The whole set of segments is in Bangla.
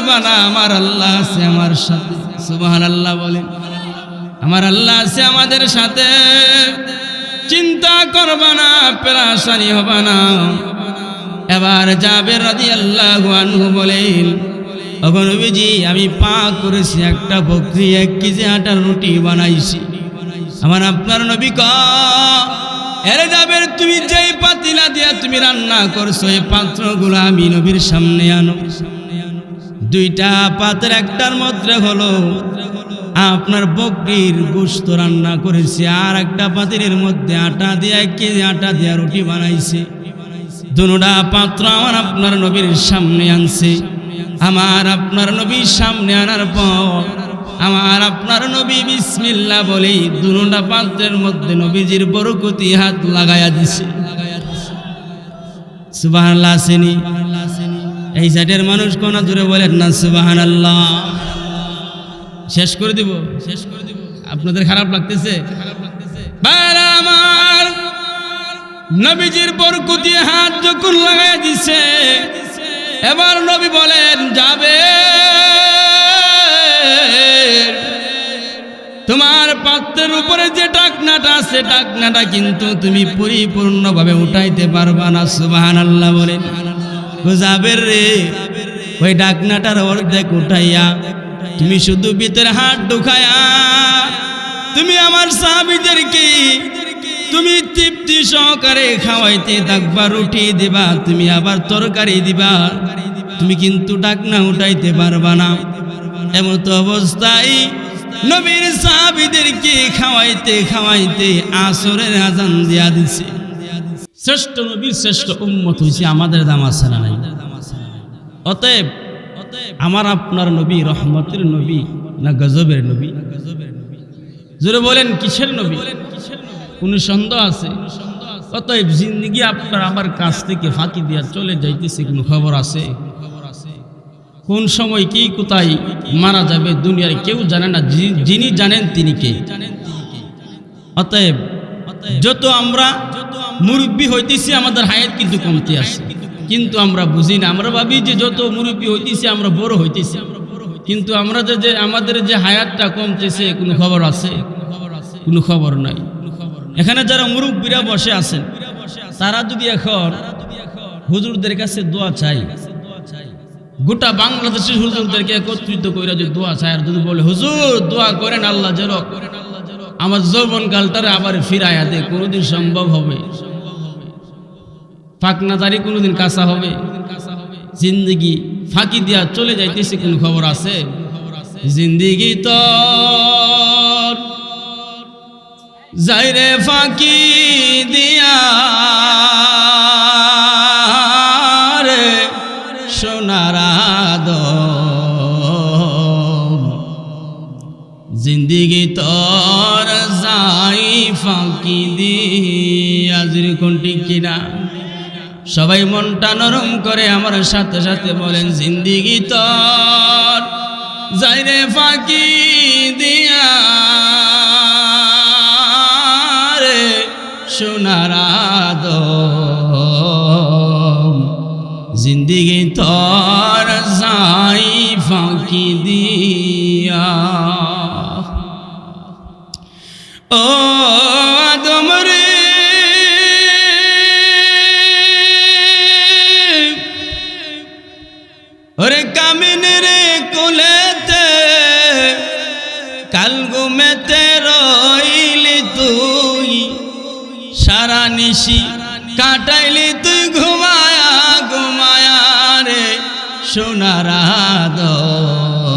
পারবা না, আমার আল্লাহ আছে আমার সাথে। সুবহানাল্লাহ বলেন। আমার আল্লাহ আছে আমাদের সাথে, চিন্তা করবা না, পেরেশানি হবে না। এবার জাবের রাদিয়াল্লাহু আনহু বলেন, ওগো নবীজি, আমি পাক করেছি একটা বকরি, 1 কেজি আটার রুটি বানাইছি। আমার আপনার নবী কয়, এরে জাবের, তুমি যেই পাতিলা দিয়া তুমি রান্না করছো, এই পাত্রগুলো আমি নবীর সামনে আনো। 2টা পাত্র, একটার মধ্যে হলো আপনার বকরির গোশত রান্না করেছে, আর একটা পাতিলের মধ্যে আটা দিয়ে 1 কেজি আটা দিয়া রুটি বানাইছে। দুটা পাত্র আমার আপনার নবীর সামনে আনছে। আমার আপনার নবীর সামনে আনার পর আমার আপনার নবী বিসমিল্লাহ বলেই দুটা পাত্রের মধ্যে নবীজির বরকতি হাত লাগায়া দিছে। সুবহানাল্লাহ আসেনি? এই সাইডের মানুষ কোন জোরে বলেন না সুবহানাল্লাহ। শেষ করে দিব, আপনাদের খারাপ লাগতেছে? ভাইরা আমার, নবীজির বরকতি হাত যখন লাগায়া দিছে, এবার নবী বলেন, যাবে তোমার পাত্রের উপরে যে ঢাকনাটা আছে, ঢাকনাটা কিন্তু তুমি পরিপূর্ণভাবে উঠাইতে পারবা না। সুবহানাল্লাহ বলেন। যাবে রে, ওই ঢাকনাটার অর্ধেক উঠাইয়া তুমি শুধু ভিতরে হাত ঢুকায়া তুমি আমার সাহাবীদেরকে তুমি তৃপ্তি সহকারে খাওয়াইতে থাকবা, রুটি দিবা, তুমি আবার তরকারি দিবা, তুমি কিন্তু ঢাকনা উঠাইতে পারবা না। এমন তো অবস্থায় নবীর সাহাবীদেরকে খাওয়াইতে খাওয়াইতে আসরের আযান দিয়া দিছে। শ্রেষ্ঠ নবীর শ্রেষ্ঠ উম্মত হইছে আমাদের দাম আছে না নাই? অতএব আমার আপনার নবী রহমতের নবী না গজবের নবী? জোরে বলেন, কিসের নবী? কোন সন্দেহ আছে? অতএব জিন্দেগি আপনার আমার কাছ থেকে ফাঁকি দিয়া চলে যাইতেছে, কোন খবর আছে? কোন সময় কি কোথায় মারা যাবে দুনিয়ার কেউ জানে না, যিনি জানেন তিনি কে? অতএব যত আমরা মুরব্বী হইতেছি আমাদের হায়াত কিন্তু কমতে আসে, কিন্তু আমরা বুঝি না। আমরা ভাবি যে যত মুরব্বী হইতেছি আমরা বড় হইতেছি, কিন্তু আমরা যে আমাদের যে হায়াতটা কমতেছে, কোনো খবর আছে? কোনো খবর নাই। এখানে যারা মুরব্বীরা বসে আছেন, তারা যদি এখন হুজুরদের কাছে দোয়া চাই, গোটা বাংলাদেশের হুজুরদেরকে একত্রিত করে যদি দোয়া চায়, আর যদি বলে হুজুর দোয়া করেন আল্লাহ যেন আমার যৌবন কালটারে আবার ফিরাইয়া দে, কোনোদিন সম্ভব হবে? পাকনাদারি কোনোদিন কাঁচা হবে? জিন্দেগি ফাঁকি দিয়া চলে যাইতেছে, কোন খবর আছে? জিন্দেগি তো যাইরে ফাঁকি দিয়া রে সোনার আদম, জিন্দেগি তোর যাই ফাঁকি দিয়া। যেরকম ঠিক কিনা? সবাই মনটা নরম করে আমার সাথে সাথে বলেন, জিন্দেগি তোর যাইরে ফাঁকি দিয়া রে সোনার আদম, জিন্দেগি তোর যাই ফাঁকি দিয়া। ও আদম রে, ওরে কামিন রে কোলেতে কাল ঘুমেতে রইলি তুই, সারা নিশি কাটাইলি তুই ঘুমায়া ঘুমায়া রে সোনার আদম,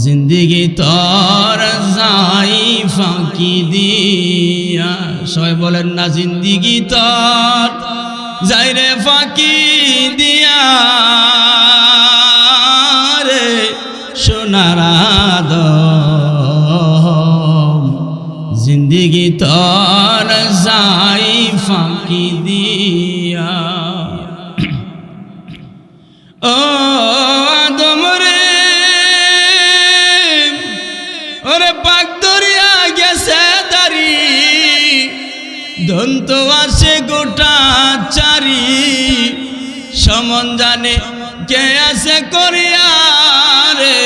জিন্দেগি তোর যাই ফাঁকি দিয়া। সবাই বলেন না, জিন্দেগি তোর যাইরে ফাঁকি দিয়া রে সোনার আদম, জিন্দেগি তোর যাই ফাঁকি দিয়া। ও আদম রে, ওরে পাক দরিয়া গেছে দারি, দন্ত আসে গোটা চারি, সমন জানে কে আছে করিয়া রে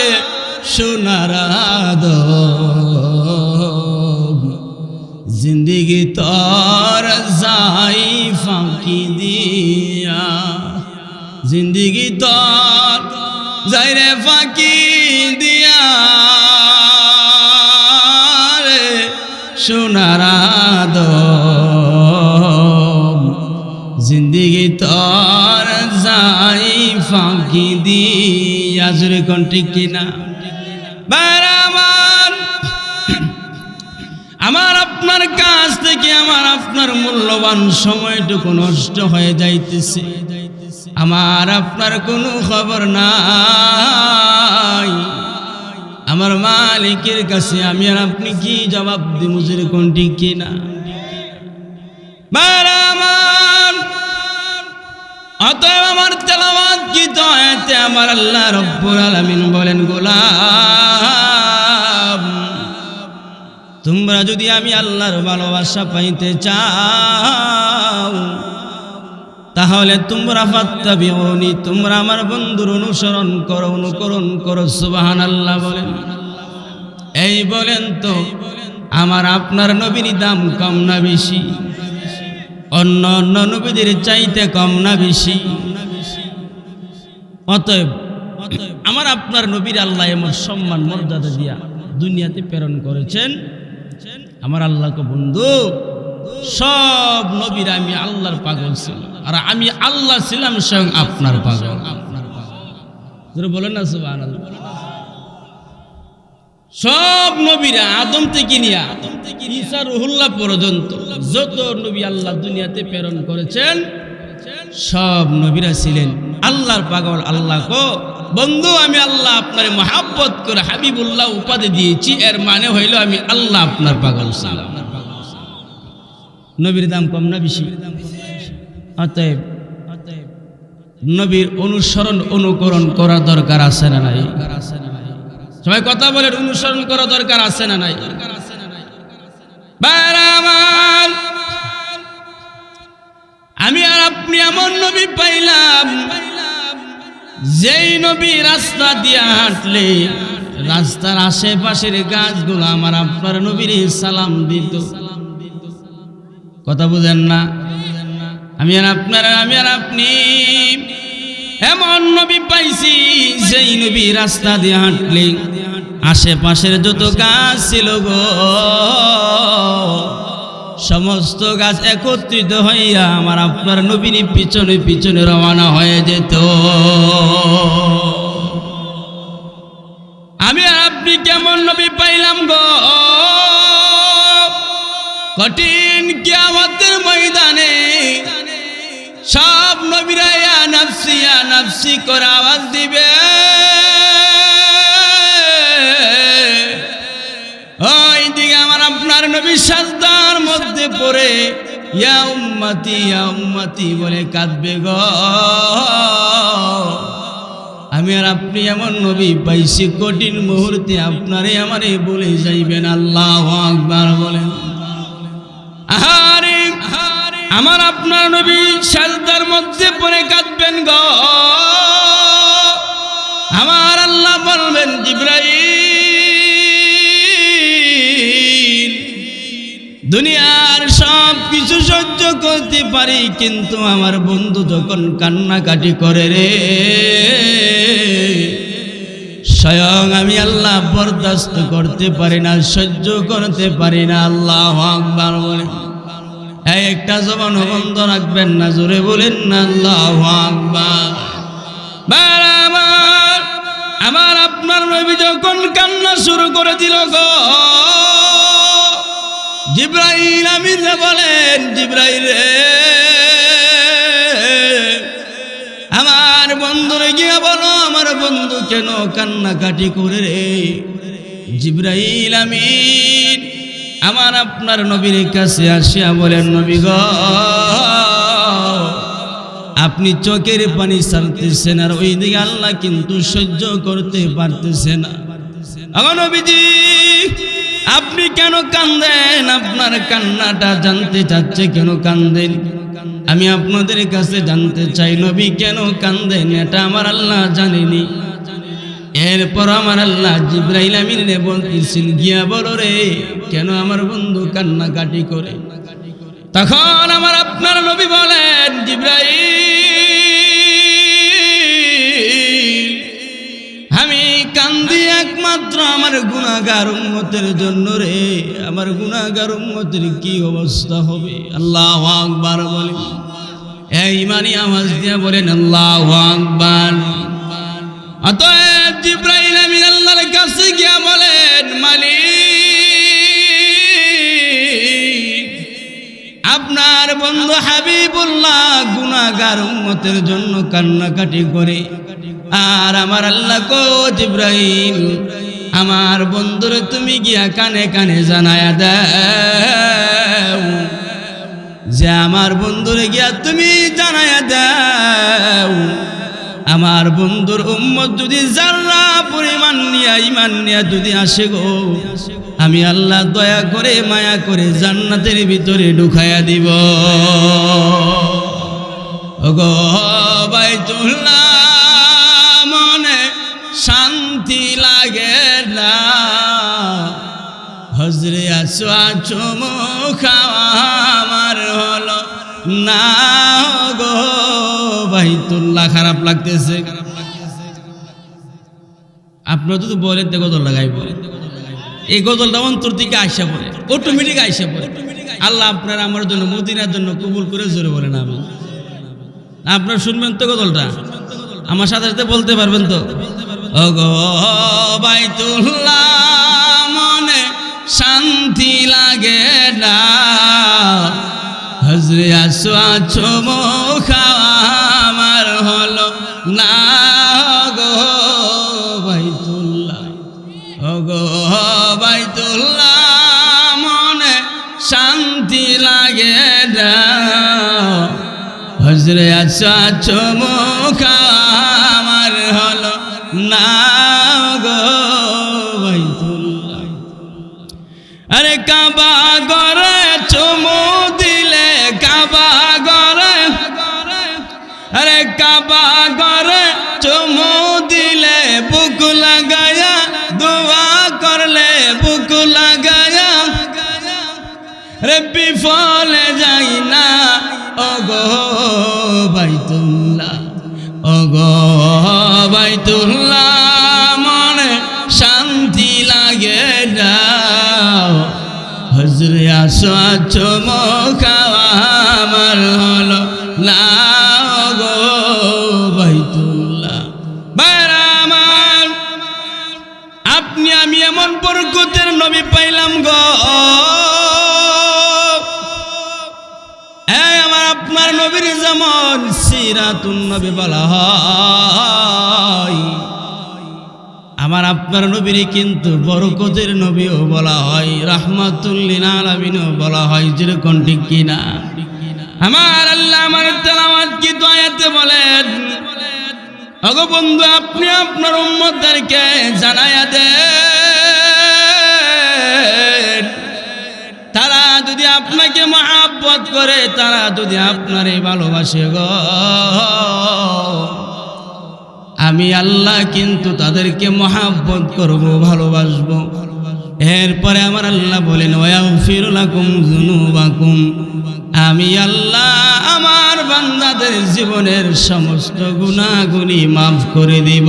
সোনার আদম জিন্দিগি তোর যাই ফাঁকি দিয়া জিন্দিগি তোর যাই রে ফাঁকি দিয়া রে সোনার আদম জিন্দিগি তোর যাই ফাঁকি দিয়া জুড়ে কোন ঠিক কিনা আমার আপনার কাছ থেকে আমার আপনার মূল্যবান সময়টুকু নষ্ট হয়ে যাইতেছে আমার আপনার কোনো খবর নাই আমার মালিকের কাছে আমি আর আপনি কি জবাব দিব জুড়ে কোন ঠিক কিনা অতএব আমার তেলাওয়াত কি তো আয়াতে আমার আল্লাহ রব্বুল আলামিন বলেন গোলাম তোমরা যদি আমি আল্লাহর ভালোবাসা পাইতে চাও তাহলে তোমরা ফাত্তাবিউনি তোমরা আমার বন্ধুর অনুসরণ করো সুবহানাল্লাহ বলেন এই বলেন তো আমার আপনার নবীর দাম কম না বেশি অন্য অন্য নবীদের চাইতে কম না বেশি অতএব আমার আপনার নবীর আল্লাহ এমন সম্মান মর্যাদা দিয়া দুনিয়াতে প্রেরণ করেছেন আমার আল্লাহকে বন্ধু সব নবীরা আমি আল্লাহর পাগল ছিল আর আমি আল্লাহ ছিলাম স্বয়ং আপনার পাগল বলেন না সুবহানাল্লাহ সব নবীরা আদম থেকে নিয়া ঈসা রুহুল্লাহ পর্যন্ত যত নবী আল্লাহ দুনিয়াতে প্রেরণ করেছেন সব নবীরা ছিলেন আল্লাহর পাগল আল্লাহ কো বন্ধু আমি আল্লাহ আপনার মহাব্বত করে হাবিবুল্লাহ উপাধি দিয়েছি এর মানে হইল আমি আল্লাহ আপনার পাগল ছিলাম নবীর দাম কম না বেশি অতএব নবীর অনুসরণ অনুকরণ করা দরকার আছে না নাই সবাই কথা বলেন অনুসরণ করা দরকার আছে না নাই আমি আর আপনি এমন নবী পাইলাম যেই নবী রাস্তা দিয়ে হাঁটলে রাস্তার আশেপাশের গাছগুলো আমার আপনার নবীর সালাম দিত কথা বুঝেন না আমি আর আপনি এমন নবী পাইছি যেই নবী রাস্তা দিয়ে হাঁটলে আশেপাশের যত গাছ ছিল গো সমস্ত গাছ একত্রিত হইয়া আমার আপনার নবীর পিছনে পিছনে রওনা হয়ে যেত আমি আর আপনি কেমন নবী পাইলাম গো কঠিন কিয়ামতের ময়দানে সব নবীরা ইয়া নাফসি করে আওয়াজ দিবে ওই দিকে আমার আপনার নবী সাজদার মধ্যে পড়ে ইয়া উম্মতি বলে কাঁদবে গো আমি আর আপনি এমন নবী পাইছি কঠিন মুহূর্তে আপনারে আমারে বলে যাইবেন আল্লাহু আকবার বলেন আহারে আমার আপনার নবী সাজদার মধ্যে পড়ে কাঁদবেন গো আমার আল্লাহ বলবেন জিবরাইল দুনিয়ার সব কিছু সহ্য করতে পারি কিন্তু আমার বন্ধু যখন কান্নাকাটি করে রে স্বয়ং আমি আল্লাহ বরদাস্ত করতে পারি না সহ্য করতে পারি না আল্লাহু আকবার বলেন একটা জবান বন্ধ রাখবেন না জোরে বলেন না আল্লাহু আকবার আমার আপনার নবী যখন কান্না শুরু করে দিল গো জিবরাইল আমিন বলেন জিবরাইল রে আমার বন্ধুরে গিয়ে বলো আমার বন্ধু কেন কান্নাকাটি করে রে জিবরাইল আমিন আমার আপনার নবীর কাছে আসিয়া বলেন নবী গো আপনি চোখের পানি ছাড়তেছেন আর ওইদিকে আল্লাহ কিন্তু সহ্য করতে পারতেছে না আমার নবীজি আপনি কেন কান্দেন? আপনার কান্নাটা জানতে চাচ্ছে কেন কান্দেন। আমি আপনাদের কাছে জানতে চাই নবী কেন কান্দেন, এটা আমার আল্লাহ জানেনি। এরপর আমার আল্লাহ জিবরাইল আমিনে বলতেছেন, গিয়া বলো রে কেন আমার বন্ধু কান্নাকাটি করে। তখন আমার আপনার নবী বলেন, জিবরাইল, আমি কান্দি একমাত্র আমার গুনাহগার উম্মতের জন্য রে। আমার গুনাহগার উম্মতের কি অবস্থা হবে। আল্লাহু আকবার বলেন, এই ইমানি আওয়াজ দিয়ে বলেন আল্লাহু আকবার। অতএব জিবরাইল আমিন আল্লাহর কাছে গিয়া বলেন, মালিক, আপনার বন্ধু হাবিবুল্লাহ গুনাহগার উম্মতের জন্য কান্নাকাটি করে। আর আমার আল্লাহ কো জিবরাইল, আমার বন্ধুরে তুমি গিয়া কানে কানে জানায়া দাও যে আমার বন্ধুরে গিয়া তুমি জানায়া দাও, আমার বন্ধুর উম্মত যদি যারা পরিমাণ নিয়া ঈমান নিয়া যদি আসে গো, আমি আল্লাহ দয়া করে মায়া করে জান্নাতের ভিতরে ঢুকায়া দিব। ওগো বাইতুল্লাহ মনে শান্তি লাগে না, হজরে আছো আছো খাওয়া আমার হলো না গো বাইতুল্লাহ। খারাপ লাগতেছে আপনারা যদি বলেন তো গজল লাগাইব, এই গজলটা অন্তর থেকে আইসা পড়ে, অটোমেটিক আইসা পড়ে। আল্লাহ আপনারা আমার জন্য মদিনার জন্য কবুল করে জোরে বলেন আমি। আপনারা শুনবেন তো গজলটা, আমার সাথে সাথে বলতে পারবেন তো। ওগো বাইতুল্লাহ মনে শান্তি লাগে না, হজরে আছো আছো খাওয়া আমার হলো না গো বাইতুল্লাহ। ওগো বাইতুল্লাহ মনে শান্তি লাগে না, হজরে আছো আছো খাওয়া আমার হলো না গো বাইতুল্লাহ। আরে কাবা গরে চুমু দিলে, কাবা গরে, আরে কাবা গরে চুমু দিলে, বুক লাগায়া দোয়া করলে, বুক লাগায়া রে বিফলে যাই না ওগো বাইতুল্লাহ। ওগো বাইতুল্লাহ মনে শান্তি লাগে না, হজরে আছো আছো খাওয়া আমার হলো না গো বাইতুল্লাহ। বাইরা আমার, আপনি আমি এমন বরকতের নবী পাইলাম গো। এই আমার আপনার নবীর যেমন সিরাতুন নবী বলা হয়, আমার আপনার নবীর কিন্তু বরকতের নবীও বলা হয়, রাহমাতুল লিল আলামিনও বলা হয়। যেরকম ঠিক কিনা? আমার আল্লাহ আমার তেলাওয়াত কি আয়াতে বলেন, ওগো বন্ধু আপনি আপনার উম্মতদেরকে জানায়া দেন, তারা যদি আপনাকে মহব্বত করে, তারা যদি আপনারে ভালোবাসে গো, আমি আল্লাহ কিন্তু তাদেরকে মহব্বত করব, ভালোবাসবো। এরপরে আমার আল্লাহ বলেন, ওয়াগফিরু লাকুম যুনুবাকুম, আমি আল্লাহ আমার বান্দাদের জীবনের সমস্ত গুনাহগুনি মাফ করে দিব।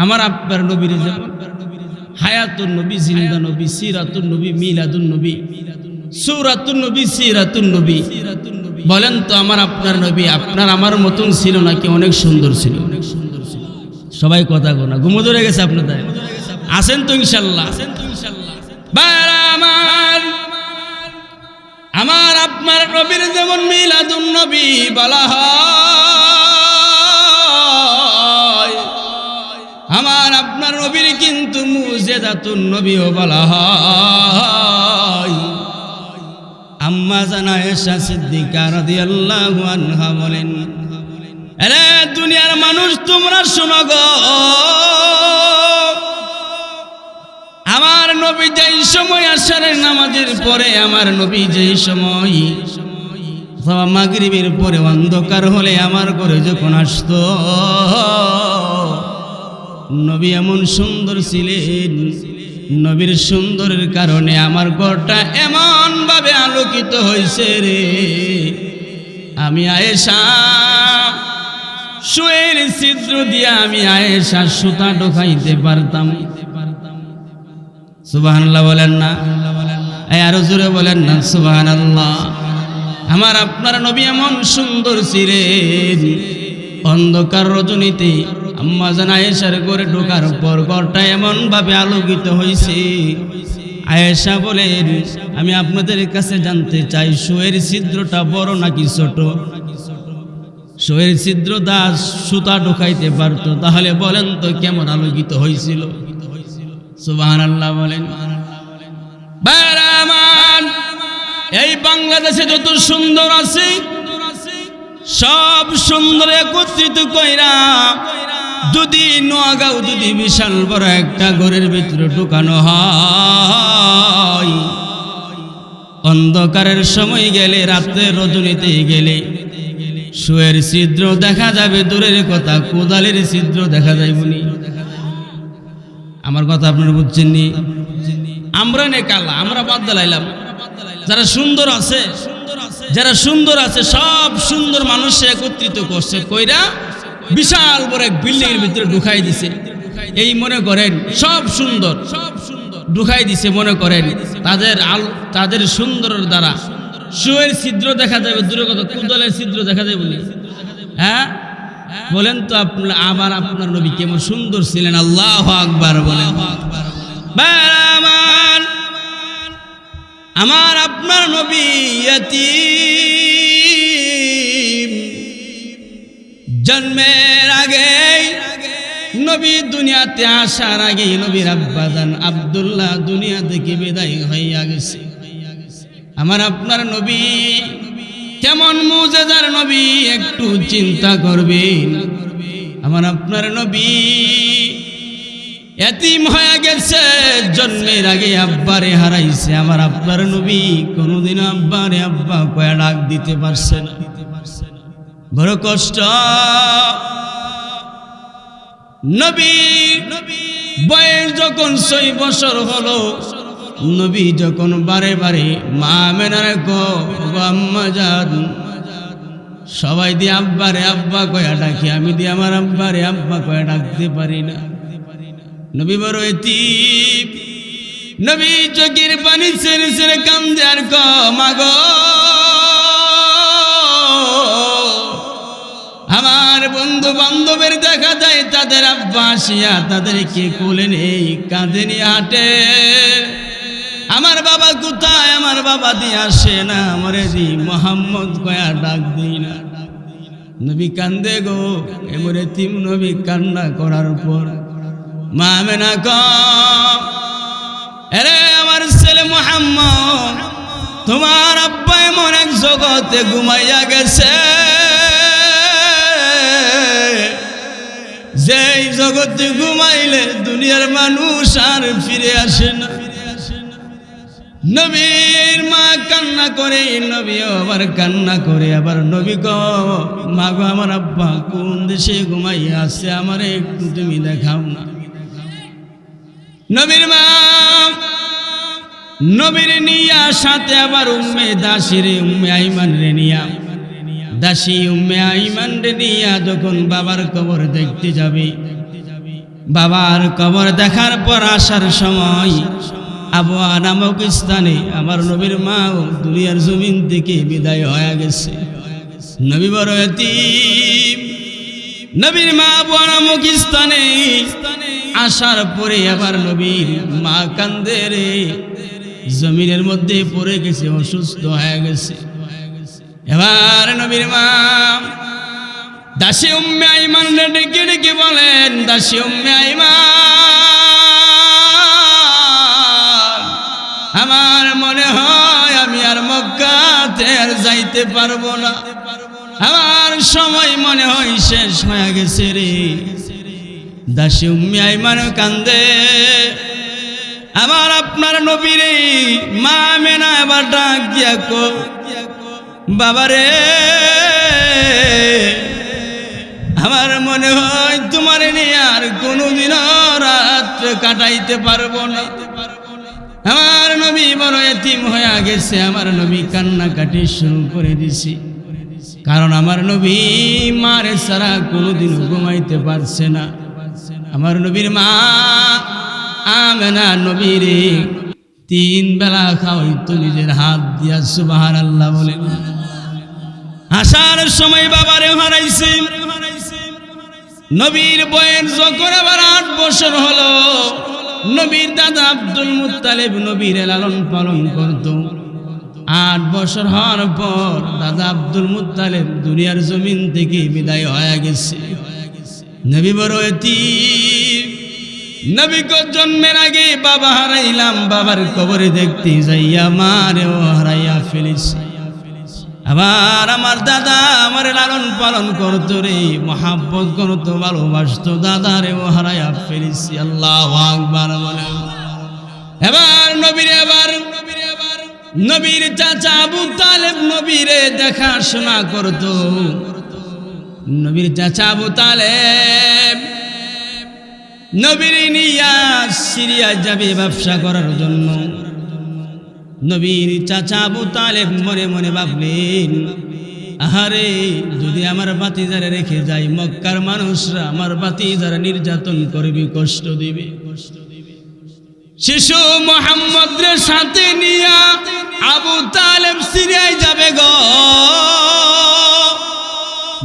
আমার আপনার নবীর যেমন হায়াতুন নবী, জিন্দা নবী, সিরাতুন নবী, মিলাদুন নবী, সূরাতুন নবী, সিরাতুন নবী, বলেন তো আমার আপনার নবী আপনার আমার মতন ছিল নাকি অনেক সুন্দর ছিল? সবাই কথা গোনা ঘুমো ধরে গেছে আপনাদের, আসেন তো ইনশাল্লাহ। আমার আপনার নবীর যেমন মিলাদুন নবী বলা হয়, আমার আপনার নবীর কিন্তু মুজিজাতুন নবীও বলা হয়। আম্মা জানা আয়েশা সিদ্দিকা রাদিয়াল্লাহু আনহা বলেন, আরে দুনিয়ার মানুষ তোমরা শোনো গো, নবী যেই সময় আসরের নামাজের পরে, আমার নবী যেই সময় মাগরিবের পরে অন্ধকার হলে আমার ঘরে যখন আসতো, নবী এমন সুন্দর ছিলেন, নবীর সুন্দরের কারণে আমার ঘরটা এমন ভাবে আলোকিত হয়েছে রে। আমি আয়েশা শুয়ের ছিদ্র দিয়া আমি আয়েশা সুতা ঢোকাইতে পারতাম। সুবহানাল্লাহ বলেন না? আরো জোরে বলেন না সুবহানাল্লাহ। আমার আপনার নবী এমন সুন্দর ছিলেন, অন্ধকার রজনীতে আম্মা জান আয়েশার ঘরে ঢোকার পর ঘরটা এমন ভাবে আলোকিত হয়েছে। আয়েশা বলেন, আমি আপনাদের কাছে জানতে চাই, শুয়ের ছিদ্রটা বড় নাকি ছোট? শুয়ের ছিদ্র দা সুতা ঢোকাইতে পারতো, তাহলে বলেন তো কেমন আলোকিত হয়েছিল? সুবহানাল্লাহ বলেন। বারামান, এই বাংলাদেশে যত সুন্দর আছে সব সুন্দর একত্রিত কইরা যদি নোয়াগাঁও যদি বিশাল বড় একটা ঘরের ভিতরে ঢুকানো হয়, অন্ধকারের সময় গেলে, রাত্রে রজনীতে গেলে শুয়ের ছিদ্র দেখা যাবে, দূরের কথা কোদালের ছিদ্র দেখা যাইবনি। আমার কথা আপনারা বুঝছেন নি? আমরা নে কালা, আমরা বাদ দিলাম। যারা সুন্দর আছে, যারা সুন্দর আছে সব সুন্দর মানুষ একত্রিত করছে কইরা বিশাল বড় এক বিল্ডিং এর ভিতরে ঢুকাই দিছে। এই মনে করেন সব সুন্দর ঢুকাই দিছে, মনে করেন তাদের সুন্দরের দ্বারা শুয়ের ছিদ্র দেখা যাবে, দূরে কত কুদলের ছিদ্র দেখা যাবে বলি। হ্যাঁ বলেন তো আবার আপনার নবী কেমন সুন্দর ছিলেন? আল্লাহু আকবার বলেন। আমার আপনার নবী ইয়াতীম, জন্মের আগে নবী দুনিয়াতে আসার আগে নবীর আব্বাজান আব্দুল্লাহ দুনিয়া থেকে বিদায় হইয়া গেছে। আমার আপনার নবী কেমন মুজিজার নবী একটু চিন্তা করবেন। আমার আপনার নবী এতিম হয়ে গেছে, জন্মের আগে আব্বারে হারাইছে। আমার আপনার নবী কোনোদিন আব্বারে আব্বা কয়া ডাক দিতে পারছে না, বড় কষ্ট। নবী বয়স যখন 6 বছর হলো, নবী যখন বারে বারে মা আমেনার আম্মা যান সবাই দিয়ে আব্বারে আব্বা কয়া ডাকি, আমি দিয়ে আমার আব্বারে আব্বা কয়া ডাকতে পারি না। নবী বড় এতিম, নবী চোখের পানি ছেড়ে ছেড়ে কান্দে আর মাগো আমার বন্ধু বান্ধবের দেখা যায় তাদের আব্বা আসিয়া তাদেরকে কোলে নেই, কাঁধে নিয়ে হাঁটে। আমার বাবা কোথায়? আমার বাবা দিয়ে আসে না, আমারে দি মোহাম্মদ কয়া ডাক দিই না। নবী কান্দে গো, এমন এতিম নবী কান্না করার পর মা আমেনা আরে আমার ছেলে মুহাম্মদ, তোমার আব্বা এমন এক জগতে ঘুমাইয়া গেছে, যেই জগতে ঘুমাইলে দুনিয়ার মানুষ আর ফিরে আসে না। নবীর মা কান্না করে, নবীও আবার কান্না করে। আবার নবী গো, মা গো আমার আব্বা কোন দেশে ঘুমাইয়া আছে, আমারে একটু তুমি দেখাও না। নবীর নিয়া সাথে আবার উম্মে দাসী রে, উম্মে আইমান রে নিয়া, দাসী উম্মে আইমান রে নিয়া যখন বাবার কবর দেখতে যাবে, বাবার কবর দেখার পর আসার সময় আবওয়া নামক স্থানে আমার নবীর মা দুনিয়ার জমিন থেকে বিদায় হয়ে গেছে। নবী বড় এতিম, নবীর মা আবওয়া নামক স্থানে আসার পরে আবার নবীর মা কান্দে রে, জমিনের মধ্যে পড়ে গেছে, অসুস্থ হয়ে গেছে। এবার নবীর মা দাসী উম্মে আইমান ডেকে ডেকে বলেন, দাসী উম্মে আইমান, আমার মনে হয় আমি আর মক্কাতে আর যাইতে পারবো না, আমার সময় মনে হয় শেষ হয়ে গেছে রে। দাসী উম্মে আইমান কান্দে, আমার আপনার নবীরে মা আমেনা এবার ডাক দিয়া কো বাবারে, আমার মনে হয় তোমার নিয়ে আর কোনোদিন রাত কাটাইতে পারবো না। আমার নবী বড় এতিম হয়ে গেছে। আমার নবী কান্নাকাটি শুরু করে দিছি, কারণ আমার নবী মারে ছাড়া কোনোদিন ঘুমাইতে পারছে না। আমার নবীর মা আমেনা নবীরে 3 বেলা খাওয়াইতো নিজের হাত দিয়া। সুবহানাল্লাহ বলেন। আসার সময় বাবারে হারাইছে। নবীর বয়স যখন আবার 8 বছর হলো, নবীর দাদা আব্দুল মুত্তালিব নবীর লালন পালন করত। 8 বছর হওয়ার পর দাদা আব্দুল মুত্তালিব দুনিয়ার জমিন থেকে বিদায় হয়ে গেছে। নবী বড় এতিম। নবীকে জন্মের আগে বাবা হারাইলাম, বাবার কবরে দেখতে যাইয়া মারেও হারাইয়া ফেলেছি। আবার আমার দাদা আমার লালন পালন করতো রে, মহাব্বত করতো, ভালোবাসতো, দাদারেও হারাইয়া ফেলেছি। আল্লাহু আকবার বলেন। এবার নবীর চাচা আবু তালেব নবীরে দেখাশোনা করতো। নবীর চাচা আবু তালেব নবীর নিয়া সিরিয়া যাবে ব্যবসা করার জন্য। নবীর চাচা আবু তালেব মনে মনে ভাবলেন, আহারে যদি আমার ভাতিজারে রেখে যাই, মক্কার মানুষরা আমার ভাতিজারা নির্যাতন করবে, কষ্ট দিবে। শিশু মুহাম্মদের সাথে নিয়া আবু তালেব সিরিয়ায় যাবে গো,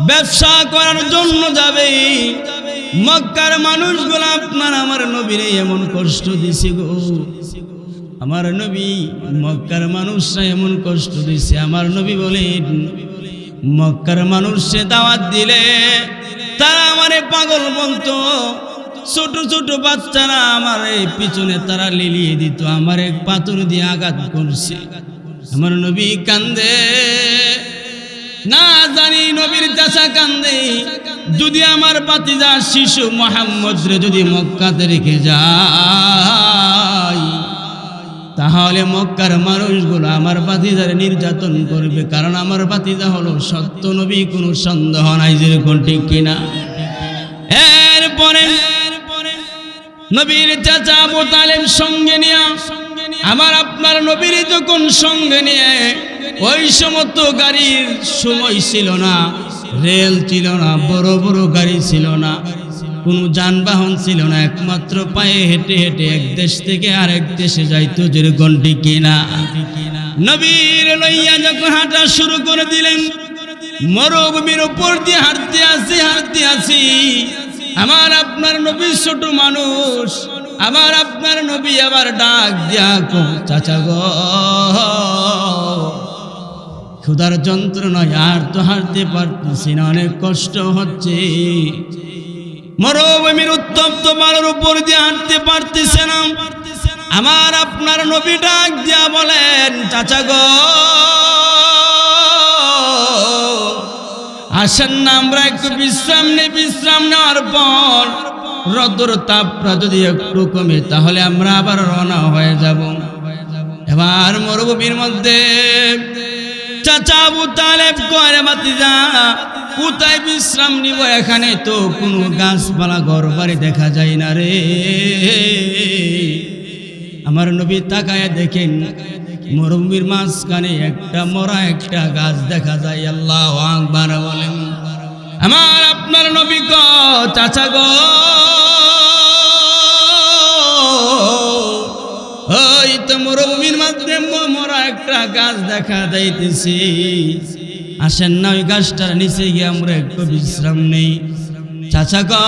ব্যবসা করার জন্য যাবে। মক্কার মানুষগুলো আপনার আমার নবীরে এমন কষ্ট দিছে গো, আমার নবী মক্কার মানুষরা এমন কষ্ট দিছে। আমার নবী বলেন, মক্কার মানুষে দাওয়াত দিলে তারা আমারে পাগল বলতো, ছোট ছোট বাচ্চারা আমার পিছনে তারা লিলিয়ে দিত, আমার এক পাথর দিয়ে আঘাত করছে। আমার নবী কান্দে, না জানি নবীর চাচা কান্দে, যদি আমার ভাতিজা শিশু মুহাম্মদ রে যদি মক্কাতে রেখে যায়, তাহলে মক্কার মানুষগুলো আমার ভাতিজার নির্যাতন করবে, কারণ আমার ভাতিজা হলো সত্য নবী, কোনো সন্দেহ নাই। যেরকম ঠিক কিনা? এরপরে নবীর চাচা আবু তালেব সঙ্গে নিয়ে আমার আপনার নবীর যখন সঙ্গে নিয়ে, ওই সমস্ত গাড়ির সময় ছিল না, রেল ছিল না, বড় বড় গাড়ি ছিল না, কোনো যানবাহন ছিল না, একমাত্র পায়ে হেঁটে হেঁটে এক দেশ থেকে আরেক দেশে যাইতো। যেরকম ঠিক কিনা? নবীর লইয়া যখন হাঁটা শুরু করে দিলেন, মরুভূমির উপর দিয়ে হাঁটতে আছি। আমার আপনার নবী ছোট মানুষ, আমার আপনার নবী আবার ডাক দিয়া কো, চাচা গো, ক্ষুধার যন্ত্রণায় আর তো হাঁটতে পারতেছি না, অনেক কষ্ট হচ্ছে। মরুভূমির উত্তপ্ত বালুর উপর দিয়ে হাঁটতে পারতেছে না। আমার আপনার নবী ডাক দিয়া বলেন, চাচা গো, আসেন না আমরা একটু বিশ্রাম নেই। বিশ্রাম নেওয়ার পর রোদের তাপটা যদি একটু কমে, তাহলে আমরা আবার রওনা হয়ে যাব। এবার মরুভূমির মধ্যে চাচা আবু তালেব কয়, ভাতিজা কোথায় বিশ্রাম নিব? এখানে তো কোনো গাছপালা ঘর বাড়ি দেখা যায় না রে। আমার নবী তাকায় দেখেন, মরুভূমির মাঝখানে একটা মরা একটা গাছ দেখা যায়। আল্লাহু আকবার বলেন। আমার আপনার নবী কয়, চাচা গো, ওই তো মরুভূমির মধ্যে মরা একটা গাছ দেখা যাইতেছে, আসেন না ওই গাছটার নিচে গিয়ে আমরা একটু বিশ্রাম নেই। চাচা গো,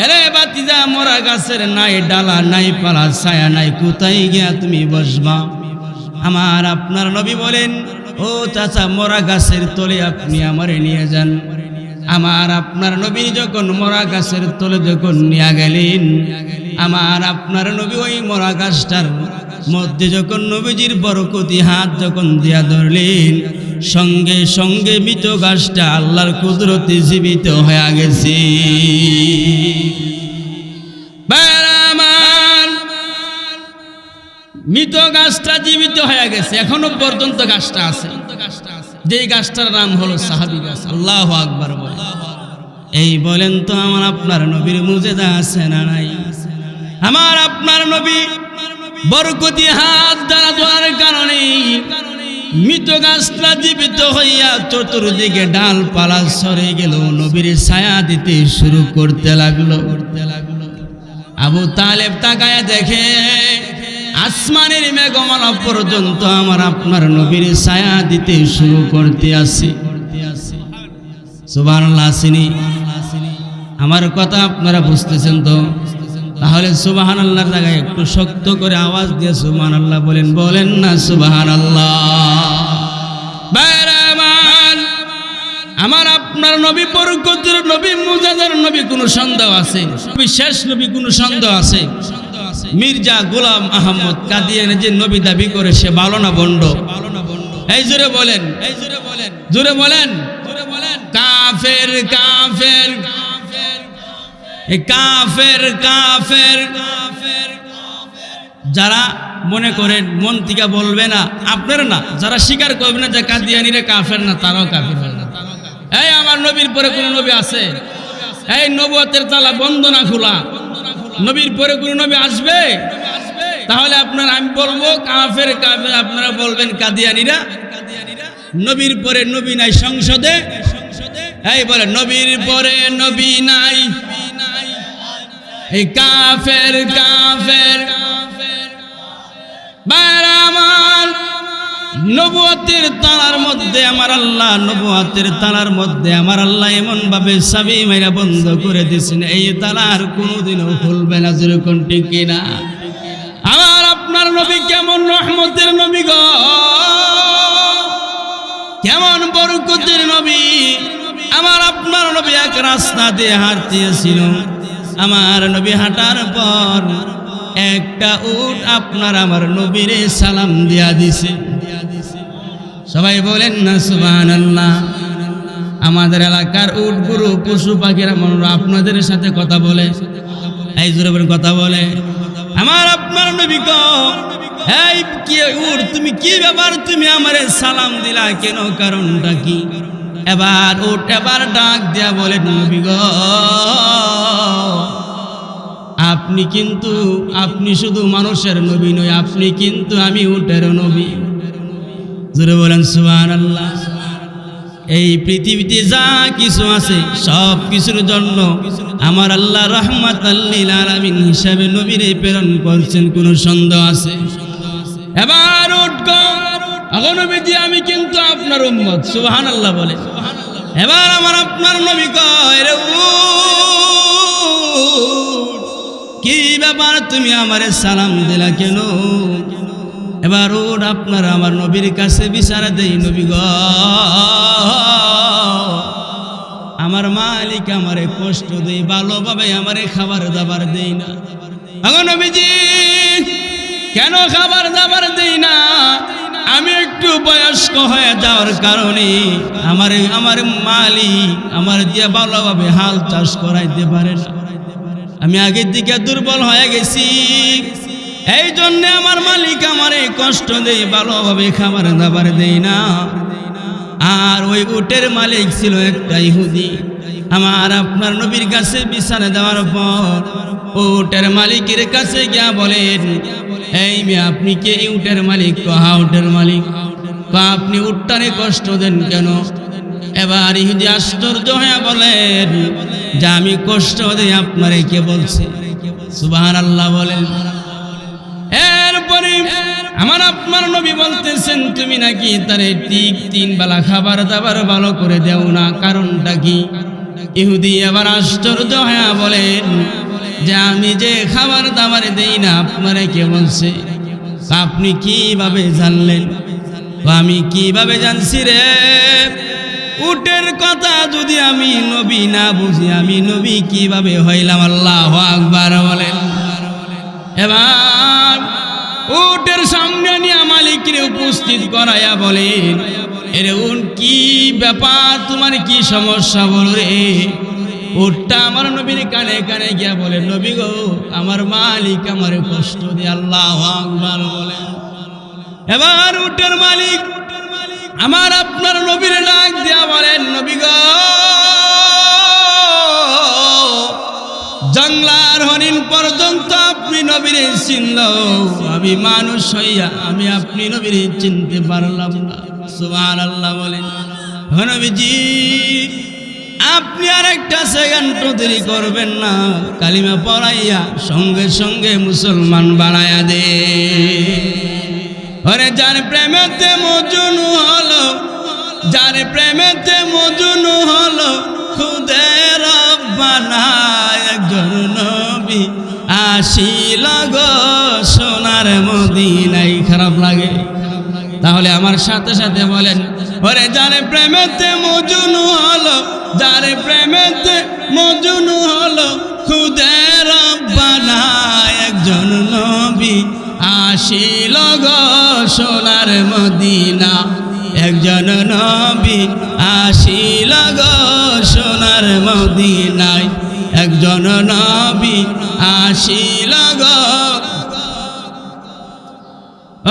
এরে ভাতিজা, মরা গাছের নাই ডালা নাই পালা, ছায়া নাই, কোথায় গিয়া তুমি বসবা? আমার আপনার নবী বলেন, ও চাচা, মরা গাছের তলে আপনি আমারে নিয়ে যান। আমার আপনার নবী যখন মরা গাছের তলে যখন নিয়ে গেলেন, আমার আপনার নবী ওই মরা গাছটার মধ্যে যখন নবীজির বরকতি হাত যখন দিয়া ধরলেন, সঙ্গে সঙ্গে মৃত গাছটা আল্লাহর কুদরতে জীবিত হয়ে গেছে। মৃত গাছটা জীবিত হয়ে গেছে, এখনো পর্যন্ত গাছটা আছে, যেই গাছটার নাম হলো সাহাবী গাছ। আল্লাহু আকবার বলে। এই বলেন তো আমার আপনার নবীর মুজিজা আছে না নাই? আমার আপনার নবী বরকতি হাত দ্বারা দোয়ার কারণে মৃত গাছটা জীবিত হইয়া চতুর্দিকে ডালপালা সরে গেল, নবীর ছায়া দিতে শুরু করতে লাগলো। আবু তালেব তাকায় দেখে আসমানের মেঘমালা পর্যন্ত আমার আপনার নবীর ছায়া দিতে শুরু করতে আসি। সুবহানাল্লাহ আসেনি? আমার কথা আপনারা বুঝতেছেন তো? তাহলে সুবহানাল্লাহর জায়গায় একটু শক্ত করে আওয়াজ দিয়ে সুবহানাল্লাহ বলেন, বলেন না সুবহানাল্লাহ। আমার আপনার নবী বরকতের নবী, মুজাদের নবী, কোন সন্দেহ আছে? শেষ নবী কোন সন্দেহ আছে? মির্জা গোলাম আহমদ কাদিয়ানি যে নবী দাবি করে সে ভালো না বন্ড? এই জোরে বলেন, এই জোরে বলেন, জোরে বলেন, জোরে বলেন। কাফের কাফের কাফের কাফের যারা মনে করেন মন থেকে বলবে না, আপনার না, যারা স্বীকার করবে না যে কাদিয়ানিরা কাফের না, তারাও কাফের হবে না। এই আমার নবীর পরে কোন নবী আছে? এই নবুয়তের তালা বন্ধ না খোলা? নবীর পরে কোন নবী আসবে? তাহলে আপনারা, আমি বলবো কাফের কাফের, আপনারা বলবেন কাদিয়ানিরা। নবীর পরে নবী নাই সংসদে। এই বলে নবীর পরে নবী নাই, এই কাফের কাফের। আমার নবুয়তের তালার মধ্যে আমার আল্লাহ, নবুয়তের তালার মধ্যে আমার আল্লাহ এমন ভাবে চাবি মাইরা বন্ধ করে দিয়েছেন, এই তালা আর কোনোদিনও খুলবে না। যেরকম ঠিক কিনা? আমার আপনার নবী কেমন রহমতের নবী গো, কেমন বরকতের নবী। আমার আপনার নবী এক রাস্তা দিয়ে হাঁটতেছিল, আমার নবী হাঁটার পর একটা উট আপনার আমার নবীরে সালাম দিয়া দিছে। সবাই বলেন না সুবহানাল্লাহ। আমাদের এলাকার উট গুরু পশু পাখিরা মনে আপনাদের সাথে কথা বলে, এই জোরে বলেন কথা বলে। আমার আপনার নবী কো, এই কি উট, তুমি কি ব্যাপার, তুমি আমারে সালাম দিলা কেন, কারণটা কি? এবার উট এবার ডাক দিয়া বলে, নবী গো, আপনি কিন্তু, আপনি শুধু মানুষের নবী নয়, আপনি কিন্তু আমি উটের নবী। জোরে বলেন সুবহানাল্লাহ। এই পৃথিবীতে যা কিছু আছে সব কিছুর জন্য আমার আল্লাহ রাহমাতাল লিল আলামিন হিসাবে নবীরে প্রেরণ করছেন, কোন সন্দেহ আছে? এবার উঠো, এখন নবীজি আমি কিন্তু আপনার উম্মত। সুবহানাল্লাহ বলে। এবার আমার আপনার নবী কয়, রে কি ব্যাপার, তুমি আমারে সালাম দিলা কেন? এবার ওর আপনার আমার নবীর কাছে বিচার দেই, নবী গো, আমার মালিক আমারে কষ্ট দেই, ভালোভাবে আমারে খাবার দাবার দেই না। এখন নবীজি কেন খাবার দাবার দেই না? আমি একটু বয়স্ক হয়ে যাওয়ার কারণে আমার মালিক আমার দিয়ে ভালোভাবে হাল চাষ করাইতে পারে না। আমি আগের দিকে দুর্বল হয়ে গেছি, এই জন্য আমার মালিক আমারে কষ্ট দেই, ভালোভাবে খাবার দাবার দেই না। আর ওই উটের মালিক ছিল একটা ইহুদি। আমার আপনার নবীর কাছে বিচার দেওয়ার পর উটের মালিকের কাছে গিয়া বলেন, এই মেয়ে আপনি কে? উটের মালিক। হা উটের মালিক। আপনি উটটারে কষ্ট দেন কেন? এবার ইহুদি আশ্চর্য হয়ে বলেন যে আমি কষ্ট দেই আপনারে কে বলছে? সুবহানাল্লাহ বলেন। এরপরে আমার আপনার নবী বলতেছেন, তুমি নাকি তারে ঠিক 3 বেলা খাবার দাবার ভালো করে দেও না, কারণটা কি? ইহুদি এবার আশ্চর্য হয়ে বলেন যে আমি যে খাবার দাবার দেই না আপনারে কে বলছে? আপনি কিভাবে জানলেন? আমি কিভাবে জানছি রে? উটের কথা যদি আমি নবী না বুঝি, আমি নবী কিভাবে হইলাম? আল্লাহু আকবার বলেন। এবার উটের সামনে নিয়ে মালিককে উপস্থিত করাইয়া বলেন, এরে উট কি ব্যাপার, তোমার কি সমস্যা বল রে? উটটা আমার নবীর কানে কানে গিয়া বলে, নবী গো, আমার মালিক আমার কষ্ট দিয়ে। আল্লাহু আকবার বলে। এবার উটের মালিক আমার আপনার নবীর ডাক দিয়া বলেন, নবী গো, জঙ্গলার হরিণ পর্যন্ত আপনি নবীর চিনল, আমি মানুষ হইয়া আমি আপনি নবীর চিনতে পারলাম না। সুবহানাল্লাহ বলেন। নবীজি, আপনি আর একটা সেকেন্ড দেরি করবেন না, কালিমা পড়াইয়া সঙ্গে সঙ্গে মুসলমান বানায়া দে। ওরে যার প্রেমেতে মজনু হলো, যার প্রেমেতে মজনু হলো, খুদে রব্বানা একজন নবী আসিল গো সোনার মদিনায়। খারাপ লাগে? তাহলে আমার সাথে সাথে বলেন, ওরে যার প্রেমেতে মজনু হলো, যার প্রেমেতে মজনু হলো, খুদে রব্বানা একজন নবী আসিল গো সোনার মদিনা। একজন নবী আসিল গো সোনার মদিনায়। একজন নবী আসিল গো।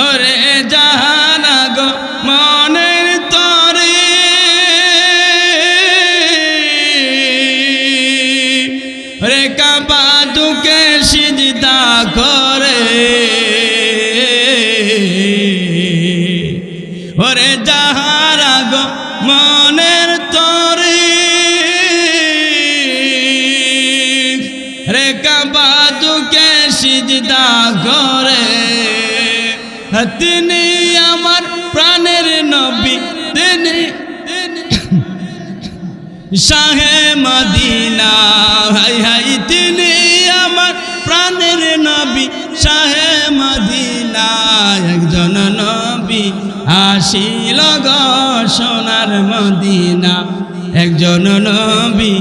ওরে জাহানা গো মনের তরে, রে কাবা দুকে সিজদা করে, ওরে যাহারা গো মনের তরে, রে কাবা দুকে সিজদা করে, তিনি আমার প্রাণের নবী, তিনি শাহে মদিনা। হাই হাই, তিনি আমার প্রাণের নবী, শাহে মদিনা। একজন নবী আসিল গো সোনার মদিনা। একজন নবী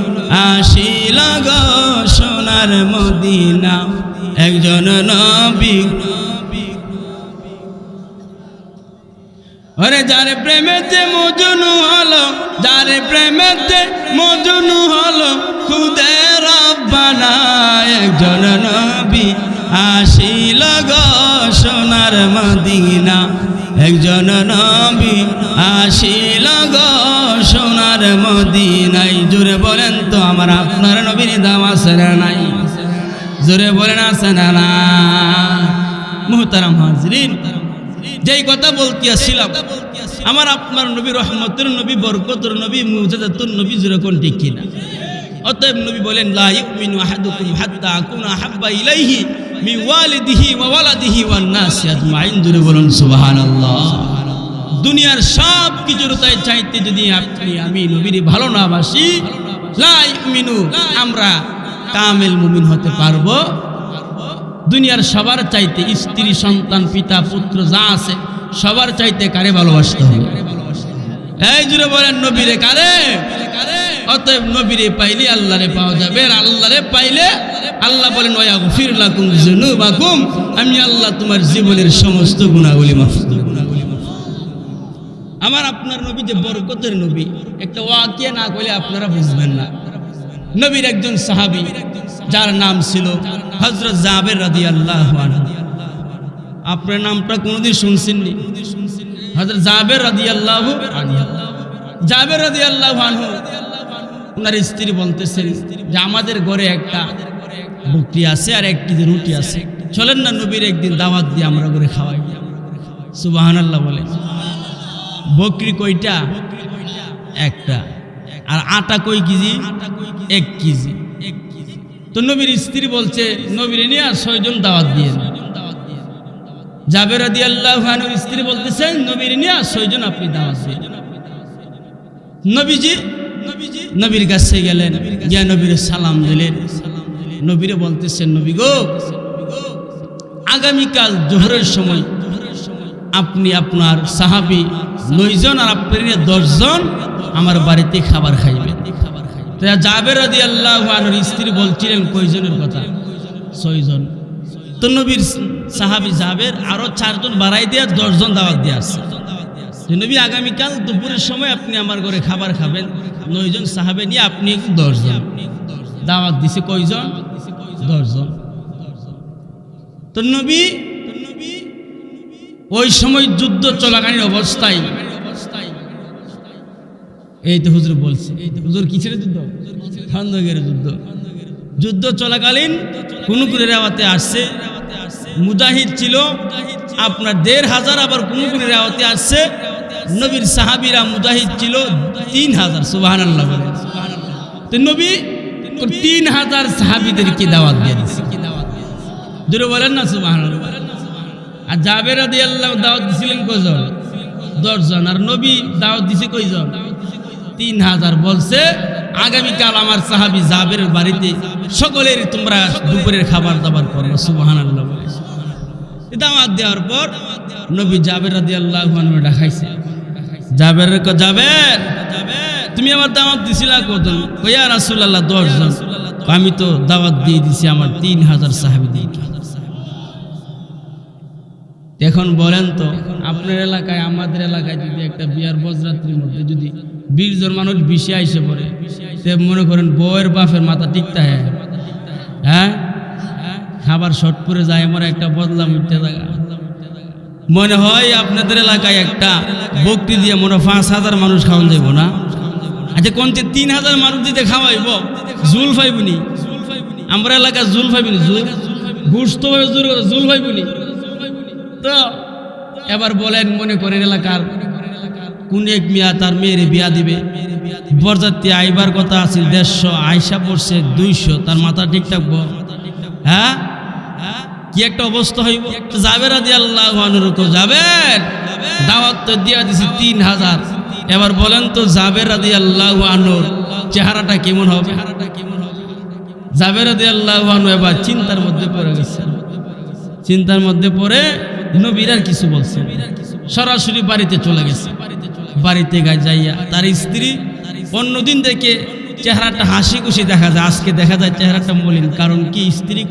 আসিল গো সোনার মদিনা। একজন নবী। ওরে যার প্রেমেতে মজনু হলো, যার প্রেমেতে মজনু হলো, খুদে রব্বানা একজন নবী আসিল গো সোনার মদিনা। একজন নবী আসিল গো সোনার মদিনায়। জোরে বলেন তো, আমার আপনার নবীর দাম আছে না নাই? জোরে বলেন, আছে না না? মুহতারাম হাজরিন, যেই কথা বলতে আসছিলাম, আমার আপনার নবী রহমতের নবী, বরকতের নবী, মুজিজাতুর নবী, যেরকম ঠিক কিনা? অতএব নবী বলেন, লা ইউমিনু আহাদুকুম হাত্তা আকুনা হাব্বা ইলাইহি মিন ওয়ালিদিহি ওয়া ওয়ালাদিহি ওয়ান নাসি আজমাইন। জোরে বলুন সুবহানাল্লাহ। দুনিয়ার সব কিছুর চাইতে যদি আপনি আমি নবীর ভালো না বাসি, লা ইউমিনু, আমরা কামেল মুমিন হতে পারবো? দুনিয়ার সবার চাইতে স্ত্রী, সন্তান, পিতা, পুত্র যা আছে সবার চাইতে কারে ভালোবাসতে হবে? এই জুড়ে বলেন, নবীরে। কারে? অতএব নবীরে পাইলে আল্লাহরে পাওয়া যাবে। আর আল্লাহরে পাইলে আল্লাহ বলেন, ওয়া ইয়াগফির লাকুম যুনুবাকুম, আমি আল্লাহ তোমার জীবনের সমস্ত গুনাহগুলি মাফ করব। আমার আপনার নবী যে বরকতের নবী, একটা ওয়াকিয়া না কইলে আপনারা বুঝবেন না। নবীর একজন সাহাবী, যার নাম ছিল হযরত জাবের রাদিয়াল্লাহু আনহু। আপনার নামটা কোনদিন শুনছেননি? হযরত জাবের রাদিয়াল্লাহু আনহু। জাবের রাদিয়াল্লাহু আনহু, ওনার স্ত্রী বলতেছেন যে আমাদের ঘরে একটা বকরি আছে আর এক কেজি রুটি আছে, চলেন না নবীর একদিন দাওয়াত দিয়ে আমরা করে খাওয়াই। সুবহানাল্লাহ বলে। বকরি কয়টা? একটা। আর আটা কয় কেজি? 1 কেজি। তো নবীর স্ত্রী বলছে, নবীর নিয়ে 6 জন দাওয়াত দিয়ে। জাবের রাদিয়াল্লাহু আনহুর স্ত্রী বলতেছেন, নবীর নিয়ে 6 জন আপনি দাওয়াত দিন। নবীজি নবীর কাছে গেলেন, গিয়া নবীর সালাম দিলেন। নবীরে বলতেছেন, নবী গো, আগামীকাল জোহরের সময় আপনি আপনার সাহাবী 9 জন আর আপনি 10 জন আমার বাড়িতে খাবার খাইবেন। জাবের রাদিয়াল্লাহু আনহুর স্ত্রী বলছিলেন, কয়জনের কথা? 6 জন। তো নবীর সাহাবী জাবের আরো 4 জন বাড়াই দিয়ে 10 জন দাওয়াত দিয়ে আসছে। নবী, আগামীকাল দুপুরের সময় আপনি আমার ঘরে খাবার খাবেন, 9 জন সাহাবী নিয়ে, আপনি 10 জন। দাওয়াত দিছে কয়জন? 10 জন। তো নবী ওই সময় যুদ্ধ চলাকালীন অবস্থায়, এই তো হুজুর বলছে, হুজুর কিসের যুদ্ধ? খন্দকের যুদ্ধ। যুদ্ধ চলাকালীন কোন কোন রেওয়াতে আসছে মুজাহিদ ছিল আপনার 1500, আবার কোন কোন রেওয়াতে আসছে নবীর সাহাবীরা মুজাহিদ ছিল 3000। সুবহানাল্লাহ বলেন। তো নবী 3000 সাহাবীদেরকে দাওয়াত দিয়ে দিয়েছে। জোরে বলেন না সুবহানাল্লাহ। আর জাবের রাদিয়াল্লাহু দাওয়াত দিছিলেন কয়জন? 10 জন। আর নবী দাওয়াত দিছে কয়জন? 3000। বলছে আগামীকাল আমার সাহাবী জাবেরের বাড়িতে সকলের তোমরা দুপুরের খাবার দাবার করো। সুবহানাল্লাহ বলে দাওয়াত দেওয়ার পর নবী জাবের রাদিয়াল্লাহু আনহু ডাকাইছে। জাবের তুমি আমার দাওয়াত দিছিলা কতজন? ইয়া রাসূলুল্লাহ 10 জন। আমি তো দাওয়াত দিয়ে দিছি আমার 3000 সাহাবীদেরকে। এখন বলেন তো আপনার এলাকায় আমাদের এলাকায় যদি একটা বিয়ার বজরাত্রির মধ্যে যদি 20 জন মানুষ বেশি আইসে পড়ে, সে মনে করেন বউয়ের বাপের মাথা টিকতা হ্যাঁ খাবার শর্ট পরে যায়, আমার একটা বদলাম উঠতে থাকা। মনে হয় আপনাদের এলাকায় একটা বকরি দিয়ে মনে 5000 মানুষ খাওয়ান যাইব না? আচ্ছা কোন 3000 মানুষ দিতে খাওয়াইব, জুল পাইবনি? আমরা এলাকায় জুল পাইবনি, ঘুষত জুল পাইবনি। তো এবার বলেন, মনে করেন এলাকার কোন এক মিয়া তার মেয়ের বিয়া দিবে, বরযাত্রী আইবার কথা আছে 150, আয়সা পড়ছে 200, তার মাথা ঠিক থাকবো? হ্যাঁ, কি একটা অবস্থা হইব। জাবের রাদিয়াল্লাহু আনহু যাবেন দাওয়াত তো দিয়া দিছি 3000। এবার বলেন তো জাবের রাদিয়াল্লাহু আনহুর চেহারাটা কেমন হবে? জাবের রাদিয়াল্লাহু আনহু এবার চিন্তার মধ্যে পড়ে গেছে। চিন্তার মধ্যে পড়ে নবীর আর কিছু বলছে, সরাসরি বাড়িতে চলে গেছে। বাড়িতে যাইয়া তার স্ত্রী অন্যদিন থেকে চেহারাটা হাসি খুশি দেখা যায়, আজকে দেখা যায় চেহারাটা মলিন। কারণ কি? স্ত্রী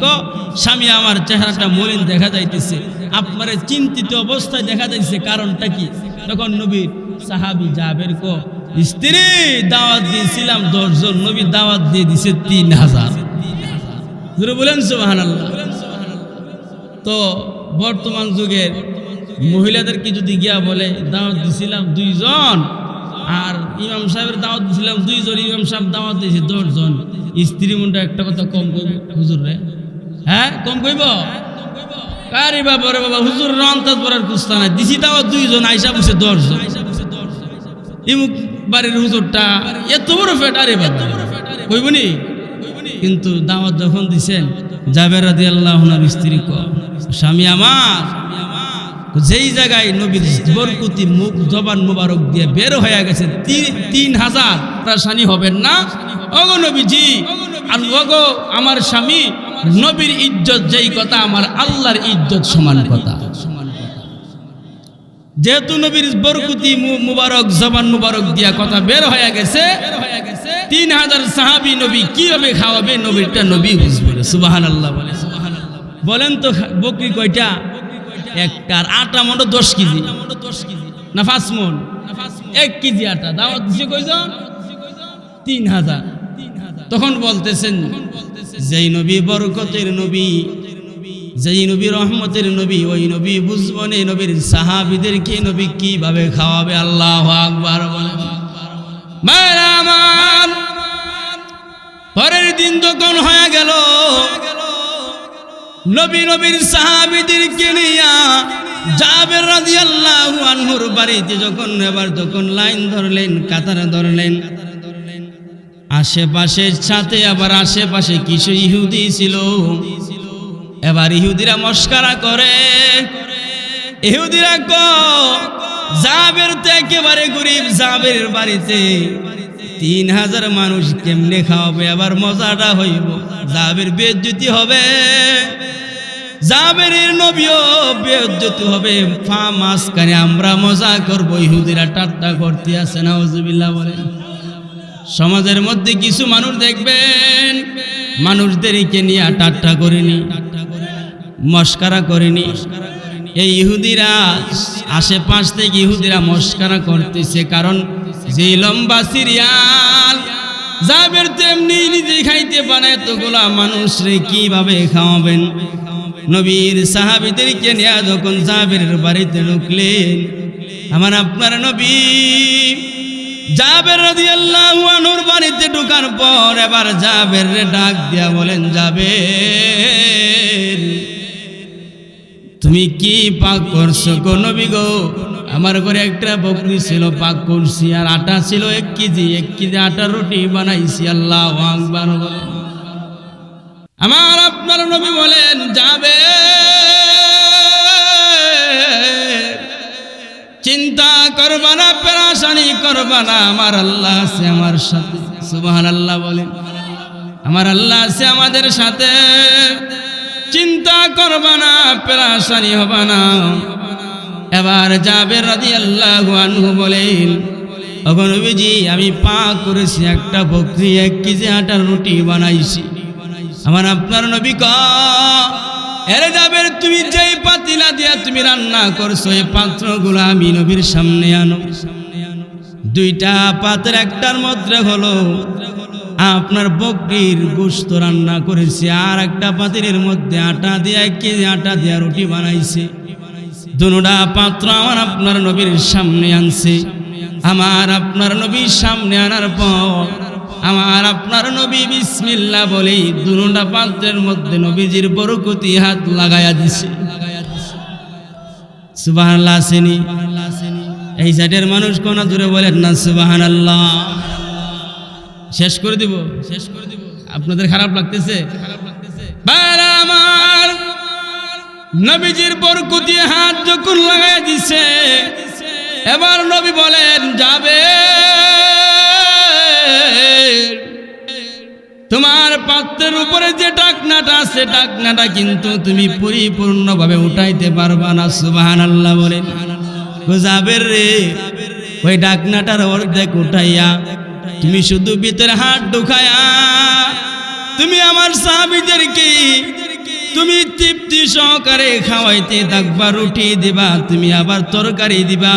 স্বামী আমার চেহারাটা মলিন দেখা যাইতেছে, আপনার চিন্তিত অবস্থায় দেখা যাইছে, কারণটা কি? তখন নবীর সাহাবী জাবের স্ত্রী দাওয়াত দিয়েছিলাম 10 জন, নবী দাওয়াত দিয়ে দিছে 3000। বলেন সুবহানাল্লাহ। তো বর্তমান যুগের মহিলাদেরকে যদি গিয়া বলে দাওয়াত দিছিলাম 2 জন, আর ইমাম সাহেবের দাওয়াত দিছিলাম 2 জন, ইমাম সাহেব দাওয়াত দিয়েছে 10 জন, স্ত্রী মনটা একটা কথা কম কইব হুজুর রে? হ্যাঁ, কম কইব? কারে বাবা রে বাবা, হুজুর রন্তাজ পড়ার কুস্তা নাই, দিছি দাওয়াত 2 জন, আইসা বসে 10 জন। ইমুক বাড়ির হুজুরটা এত বড় ফেট, আরে বাবা কইবনি? কিন্তু দাওয়াত যখন দিছেন জাবের রাদিয়াল্লাহু আনহুর স্ত্রী স্বামী আমার যেই জায়গায় নবীর বরকতি মুখ জবান মুবারক দিয়ে বের হয়ে গেছে 3000, প্রাসানি হবেন না? ওগো নবীজি, ওগো আমার স্বামী, নবীর ইজ্জত যেই কথা আমার আল্লাহর ইজ্জত সমান কথা। যেহেতু নবীর বরকতি মুবারক জবান মুবারক দিয়া কথা বের হয়ে গেছে, 3000 সাহাবী নবী কিভাবে খাওয়াবে? নবীরটা নবী বুঝবে। সুবহানাল্লাহ বলে। বলেন তো বকরি কয়টা? একটার আটা মনে 10 কেজি না 5 মণ? 1 কেজি আটা। দাওয়াত দিছে কয়জন? 3000। তখন বলতেছেন যেই নবী বরকতের নবী, যেই নবী রহমতের নবী, ওই নবী বুঝবন এই নবীর সাহাবীদেরকে নবী কিভাবে খাওয়াবে। আল্লাহু আকবার বলেন। পরের দিন যখন হয়ে গেল, নবীর সাহাবীদেরকে নিয়া জাবের রাদিয়াল্লাহু আনহুর বাড়িতে যখন লাইন ধরলেন, কাতার ধরলেন, আশেপাশের সাথে আবার আশেপাশে কিছু ইহুদি ছিল। এবার ইহুদিরা মস্কারা করে, ইহুদিরা জাবের তো একেবারে গরিব, জাবের বাড়িতে 3000 মানুষ কেমনে খাওয়াবে? আবার মজাটা হইব, জাবের বেইজ্জতি হবে, জাবেরের নবীও বেইজ্জতি হবে। মাঝখানে আমরা মজা করব, ইহুদিরা ঠাট্টা করতে আছে। নাউজুবিল্লাহ বলেন। সমাজের মধ্যে কিছু মানুষ দেখবেন মানুষদেরকে নিয়ে ঠাট্টা করেনি, মস্কারা করেনি। এই ইহুদিরা আশেপাশ থেকে ইহুদিরা মস্কারা করতেছে, কারণ যে লম্বা সিরিয়াল জাবের তো এমনি নিজে খাইতে পারে, এতগুলা মানুষ রে কিভাবে খাওয়াবেন? নবীর সাহাবীদেরকে নিয়ে যখন জাবেরের বাড়িতে ঢুকলেন, আমার আপনার নবী জাবের রাদিয়াল্লাহু আনহুর বাড়িতে ঢোকার পর এবার জাবের রে ডাক দিয়া বলেন, জাবের তুমি কি পাক করছো গো নবী গো? আমার ঘরে একটা বকরি ছিল, পাক করছি, আর আটা ছিল 1 কেজি, 1 কেজি আটা রুটি বানাইছি। আল্লাহু আকবার বলেন। আমার আপনার নবী বলেন, জাবের চিন্তা করবা না, পেরেশানি করবা না, আমার আল্লাহ আছে আমার সাথে। সুবহানাল্লাহ বলেন। আমার আল্লাহ আছে আমাদের সাথে, চিন্তা করবা না, পেরেশানি হবে না। এবার জাবের রাদিয়াল্লাহু আনহু বলেন, ওগো নবীজি আমি পাক করেছি একটা বকরি, 1 কেজি আটার রুটি বানাইছি। আমার আপনার নবী কয়, এরে জাবের তুমি যেই পাতিলা দিয়া তুমি রান্না করছো এই পাত্রগুলো আমি নবীর সামনে আনো। 2টা পাত্র, একটার মধ্যে হলো আপনার বকরির গোশত রান্না করেছি, আর একটা পাত্রের মধ্যে আটা দিয়ে 1 কেজি আটা দিয়া রুটি বানাইছে। দুটা পাত্র আমার আপনার নবীর সামনে আনছে। আমার আপনার নবীর সামনে আনার পর আমার আপনার নবী বিসমিল্লাহ বলেই দুটা পাত্রের মধ্যে নবীজির বরকতি হাত লাগায়া দিছে। সুবহানাল্লাহ আসেনি? এই সাইডের মানুষ কোন দূরে বলেন না সুবহানাল্লাহ। শেষ করে দিব, শেষ করে দিব। আপনাদের খারাপ লাগতেছে? ভাইরা আমার, নবীজির বরকতি হাত যখন লাগায়া দিছে, এবার নবী বলেন, যাবে তোমার পাত্রের উপরে যে ঢাকনাটা আছে ঢাকনাটা কিন্তু তুমি পরিপূর্ণভাবে উঠাইতে পারবা না। সুবহানাল্লাহ বলেন। জাবের রে ওই ঢাকনাটার অর্ধেক উঠাইয়া তুমি শুধু ভিতরে হাত ঢুকায়া তুমি আমার সাহাবীদেরকে তুমি তৃপ্তি সহকারে খাওয়াইতে থাকবা, রুটি দিবা, তুমি আবার তরকারি দিবা,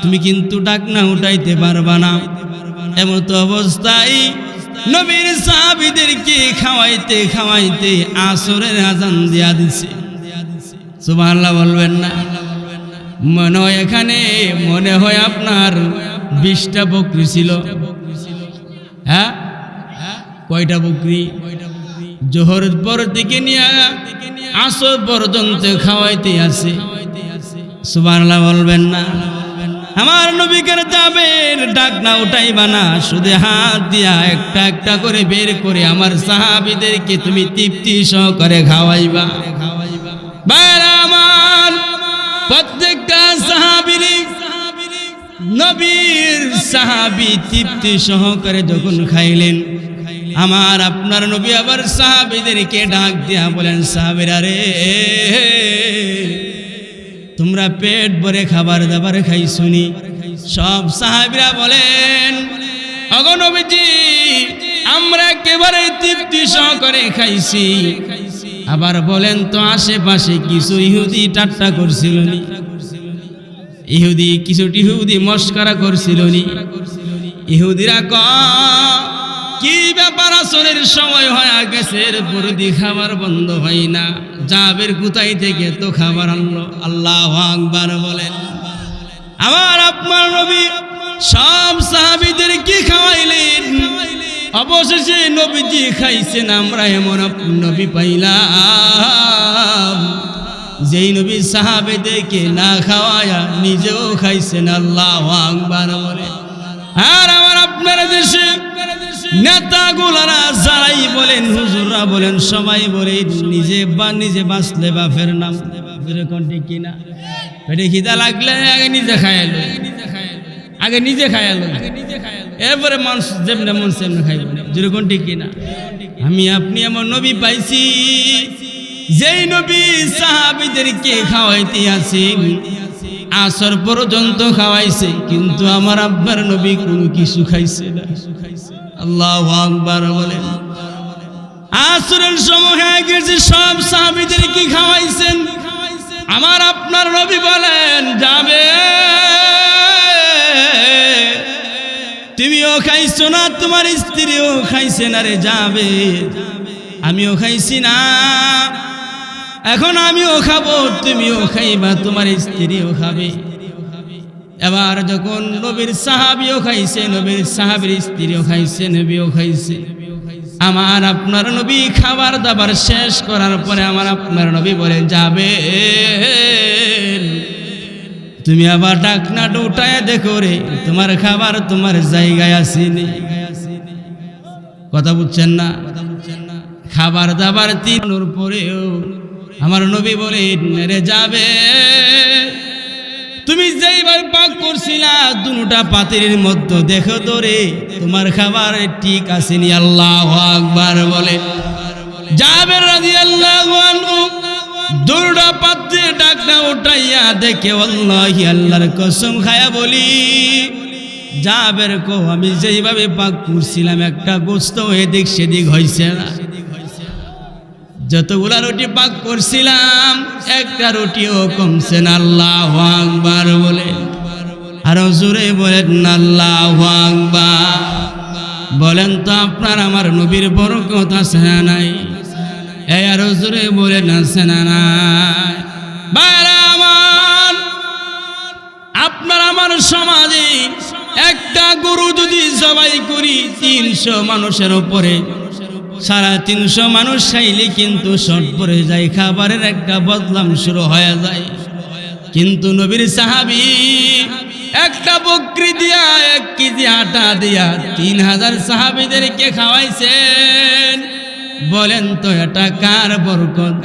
তুমি কিন্তু ঢাকনা উঠাইতে পারবা না। এমন তো অবস্থায় নবীর সাহাবীদেরকে খাওয়াইতে খাওয়াইতে আসরের আজান দিয়া দিছে। সুবহানাল্লাহ বলবেন না? মনে হয় এখানে মনে হয় আপনার 20টা বকরি ছিল। হ্যাঁ, কয়টা বকরি? জোহর পর দিকে নিয়ে আসর পর্যন্ত খাওয়াইতে আছে। সুবহানাল্লাহ বলবেন না? আমার নবীকে জাবের ঢাকনা উঠাইবা না, শুধু হাত দিয়া একটা একটা করে বের করে আমার সাহাবীদেরকে তুমি তৃপ্তি সহকারে খাওয়াইবা। ভাইরা আমার, প্রত্যেকটা সাহাবীরই নবীর সাহাবী তৃপ্তি সহকারে যখন খাইলেন, আমার আপনার নবী আবার সাহাবীদেরকে ডাক দিয়া বলেন, সাহাবীরা রে তোমরা পেট ভরে খাবার দাবার খাইছুনি? সব সাহাবীরা বলেন, ওগো নবীজি আমরা একেবারে তৃপ্তি সহকারে খাইছি। আবার বলেন তো আশেপাশে কিছু ইহুদি ঠাট্টা করছিল নি? ইহুদি কিছুটি ইহুদি মস্করা করছিল নি? ইহুদিরা কি ব্যাপার, আসরের সময় হয়ে গেছে এরপর দি খাবার বন্ধ হয় না, জাবের কোথায় থেকে তো খাবার আনলো? আল্লাহু আকবার বলেন। আমার আপনার নবী সব সাহাবীদের কি খাওয়াইলেন, অবশেষে নবীজি খাইছেন। আমরা এমন নবী পাইলাম যেই নবী সাহাবীদেরকে না খাওয়ায়া নিজেও খাইছেন। আল্লাহু আকবার বলেন। আর আমার আপনার দেশে নেতাগুলারা যারাই বলেন, হুজুররা বলেন, সবাই বলে নিজে বাঁচলে বাপের নাম। এরকম ঠিক কিনা? পেটে খিদা লাগলে আগে নিজে খাইলো, আগে নিজে খাইলো, এরপরে মানুষ যেমন মন সেমন খাইব। যেরকম ঠিক কিনা? আমি আপনি এমন নবী পাইছি যেই নবী সাহাবীদেরকে খাওয়াইতে আছেন, আসর পর্যন্ত খাওয়াইছে, কিন্তু আমার আপনার নবী কোনো কিছু খাইছে না। আল্লাহু আকবার বলেন। আসরের সময় হয়ে গেছে, সব সাহাবীদেরকে খাওয়াইছেন। আমার আপনার নবী বলেন, যাবে তুমিও খাইছো না, তোমার স্ত্রীও খাইছে না রে যাবে, আমিও খাইছি না, এখন আমিও খাবো, তুমিও খাইবা, তোমার স্ত্রীও খাবে। এবার যখন নবীর সাহাবীও খাইছে, নবীর সাহাবীর স্ত্রীও খাইছে, নবীও খাইছে, আমার আপনার নবী খাবার দাবার শেষ করার পরে আমার আপনার নবী বলে যাবে, তুমি আবার ঢাকনাটা উঠায় দেখো রে, তোমার খাবার তোমার জায়গায় আসেনি। কথা বুঝছেন না? খাবার দাবার তিনোর পরেও আমার নবী বলে রে যাবে, তুমি যেইভাবে পাক করছিলা দুটা পাতিলের মধ্যে দেখো তো রে, তোমার খাবার ঠিক আসেনি। আল্লাহু আকবার বলে। জাবের রাদিয়াল্লাহু আনহু দুটা পাত্রে ঢাকনা উঠাইয়া দেখে আল্লাহি আল্লাহর কসম খায়া বলি, জাবের কো আমি যেইভাবে পাক করছিলাম একটা গোস্ত এদিক সেদিক হইছে না, যতগুলা রুটি পাক করছিলাম একটা রুটিও কমছে না। আল্লাহু আকবার বলে। আরো জোরে বলেন আল্লাহু আকবার। বলেন তো আপনার আমার নবীর বরকত আছে না নাই? এই আরো জোরে বলেন আছে না নাই? ভাইরা আমার, আপনার আমার সমাজে একটা গরু যদি জবাই করি 300 মানুষের উপরে, 350 মানুষ খাইলে কিন্তু শর্ট পড়ে যায়, খাবারের একটা বদলাম শুরু হয়ে যায়। কিন্তু নবীর সাহাবী একটা বকরি দিয়া 1 কেজি আটা দিয়া 3000 সাহাবীদেরকে খাওয়াইছেন। বলেন তো এটা কার বরকত?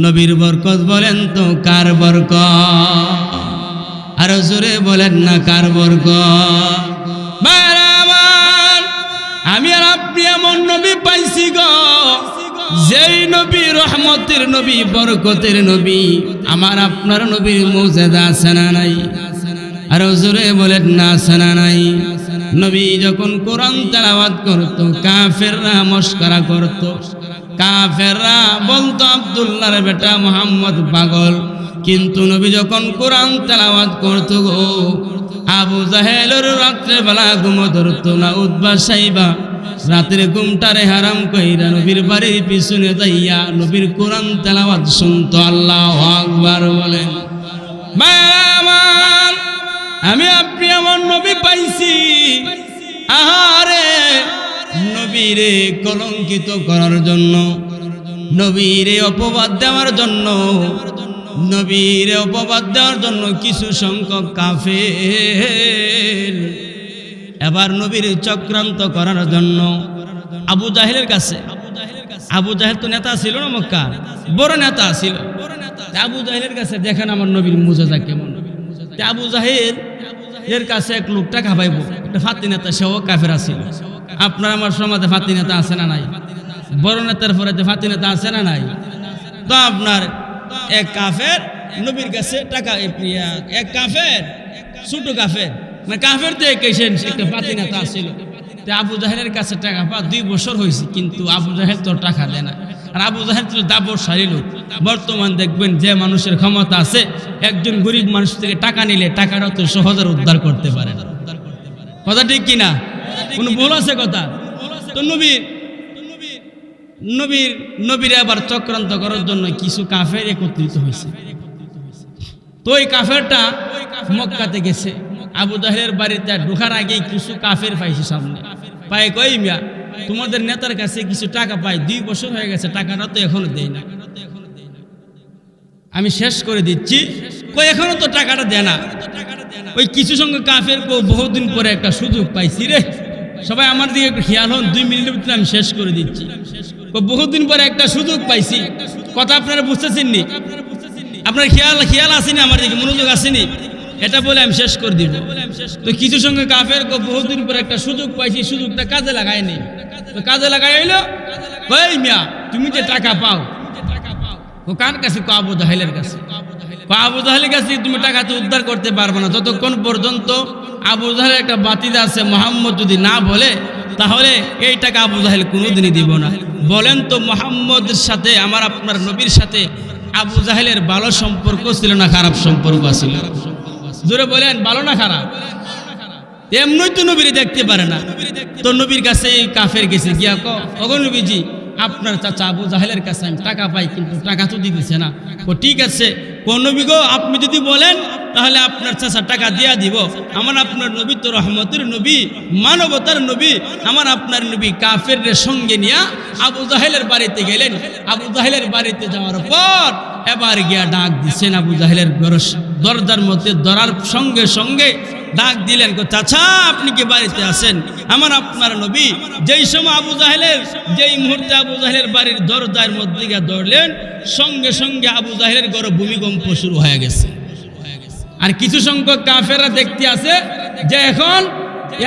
নবীর বরকত। বলেন তো কার বরকত? আরো জোরে বলেন না কার বরকত? আমি আর আপনি এমন নবী পাইছি গো, যেই নবী রহমতের নবী, বরকতের নবী। আমার আপনার নবীর মুজিজা আছে না নাই? আর জোরে বলেন না আছে না নাই? নবী যখন কোরআন তেলাওয়াত করত কাফেররা মস্করা করত, কাফেররা বলতো আব্দুল্লাহর বেটা মুহাম্মদ পাগল। কিন্তু নবী যখন কোরআন তেলাওয়াত করত গো, আবু জাহেলের রাত্রে বেলা ঘুম ধরতো না, উতবা সাইবা রাতের ঘুমটারে হারাম কইরা নবীর বাড়ির পিছনে যাইয়া নবীর কোরআন তেলাওয়াত শুনতো। আল্লাহু আকবার বলেন। আমার আমি আপনি আমার নবী পাইছি, আহারে নবীরে কলঙ্কিত করার জন্য, নবীরে অপবাদ দেওয়ার জন্য, নবীরে অপবাদ দেওয়ার জন্য কিছু সংখ্যক কাফের এবার নবীর চক্রান্ত করার জন্য আবু জাহেলের কাছে, আবু জাহেল তো নেতা ছিল না, মক্কা বড় নেতা ছিল। আবু জাহেলের কাছে দেখেন আমার নবীর মুজিজা কেমন। আবু জাহেলের কাছে এক লোক টাকা পাইবো, একটা ফাতি নেতা, সেও কাফের আছিল। আপনার আমার সমাজে ফাতি নেতা আছে না নাই? বড় নেতার পরে ফাতি নেতা আছে না নাই? তো আপনার এক কাফের নবীর কাছে টাকা, এক কাফের ছোট কাফের, মানে কাফের তো একটা ফাতি নেতা আছিল। আবু জাহেলের কাছে টাকা পা 2 বছর হয়েছে, কিন্তু আবু জাহেল তো টাকা দেয় না। আর আবু জাহেল ছিল দাবরশালী লোক। বর্তমান দেখবেন যে মানুষের ক্ষমতা আছে, একজন গরিব মানুষ থেকে টাকা নিলে টাকাটা তো সহজে উদ্ধার করতে পারে না। কথা ঠিক কিনা? কোনো ভুল আছে কথা? তো নবীর আবার চক্রান্ত করার জন্য কিছু কাফের একত্রিত হয়েছে। তো ওই কাফেরটা মক্কাতে গেছে, আবু জাহেলের বাড়িতে ঢোকার আগে কিছু কাফের পাইছে সামনে, পায় কই মিয়া তোমাদের নেতার কাছে কিছু টাকা পাই, 2 বছর হয়ে গেছে, টাকাটা তো এখনো দেয় না, আমি শেষ করে দিচ্ছি। কই এখনো তো টাকাটা দেয় না। ওই কিছু সঙ্গে কাফের বহুদিন পরে একটা সুযোগ পাইছি রে, সবাই আমার দিকে একটু খেয়াল হন, 2 মিনিটের ভিতরে আমি শেষ করে দিচ্ছি। বহুদিন পরে একটা সুযোগ পাইছি, কথা আপনারা বুঝতেছেন নি? আপনার খেয়াল আসেনি, আমার দিকে মনোযোগ আসেনি, এটা বলে আমি শেষ করে দিব। তো কিছু সঙ্গে কাফের বহুদিন পরে একটা সুযোগ পাইছি, সুযোগটা কাজে লাগায়নি। তো কাজে লাগাইলো, ওই মিয়া তুমি যে টাকা পাও, ও কার কাছে? আবু জাহেলের কাছে। আবু জাহেলের কাছে তুমি টাকা তো উদ্ধার করতে পারবে না যতক্ষণ পর্যন্ত আবু জাহেলের একটা বাতিদা আছে মুহাম্মদ যদি না বলে, তাহলে এই টাকা আবু জাহেল কোনোদিনই দিব না। বলেন তো মুহাম্মদের সাথে, আমার আপনার নবীর সাথে আবু জাহেলের ভালো সম্পর্ক ছিল না খারাপ সম্পর্ক ছিল? জোরে বলেন, ভালো না খারাপ? এমনই তো নবীরে দেখতে পারে না। তো নবীর কাছে কাফের গেছে গিয়া ওগো নবীজি, আপনার চাচা আবু জাহেলের কাছে আমি টাকা পাই, কিন্তু টাকা তো দিতেছে না। ও ঠিক আছে, কোন নবী গো, আপনি যদি বলেন তাহলে আপনার চাচা টাকা দিয়া দিব। আমার আপনার নবী তো রহমতের নবী, মানবতার নবী। আমার আপনার নবী কাফেরদের সঙ্গে নিয়ে আবু জাহেলের বাড়িতে গেলেন। আবু জাহেলের বাড়িতে যাওয়ার পর এবার গিয়া ডাক দিচ্ছেন আবু জাহেলের দরজার মধ্যে, ধরার সঙ্গে সঙ্গে ডাক দিলেন, চাচা আপনি কি বাড়িতে আছেন? আমার আপনার নবী যেই সময় যেই মুহূর্তে আবু জাহেলের বাড়ির দরজার মধ্যে গিয়ে ধরলেন, সঙ্গে সঙ্গে আবু জাহেলের ঘরে ভূমিকম্প শুরু হয়ে গেছে। আর কিছু সংখ্যক কাফেররা দেখতে আছে যে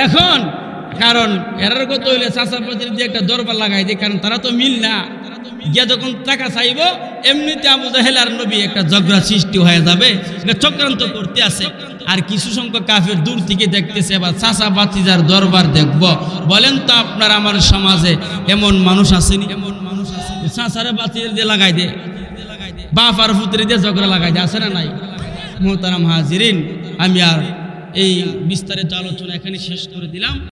এখন কারণ এরার কত হইলে চাচাপাতির দিয়ে একটা দরবার লাগাই দিয়ে, কারণ তারা তো মিল না, গিয়া যখন টাকা চাইব এমনিতে আবু জাহেল আর নবী একটা ঝগড়া সৃষ্টি হয়ে যাবে, এটা চক্রান্ত করতে আছে। আর কিছু সংখ্যক কাফের দূর থেকে দেখতেছে, এবার চাচা বাতিজার দরবার দেখব। বলেন তো আপনার আমার সমাজে এমন মানুষ আসেনি? চাচারে বাতিজার দিয়ে লাগাই দে, বাপ আর পুত্রে দিয়ে ঝগড়া লাগাই দে, আছে না নাই? মোহতারাম হাজিরিন, আমি আর এই বিস্তারিত আলোচনা এখানে শেষ করে দিলাম।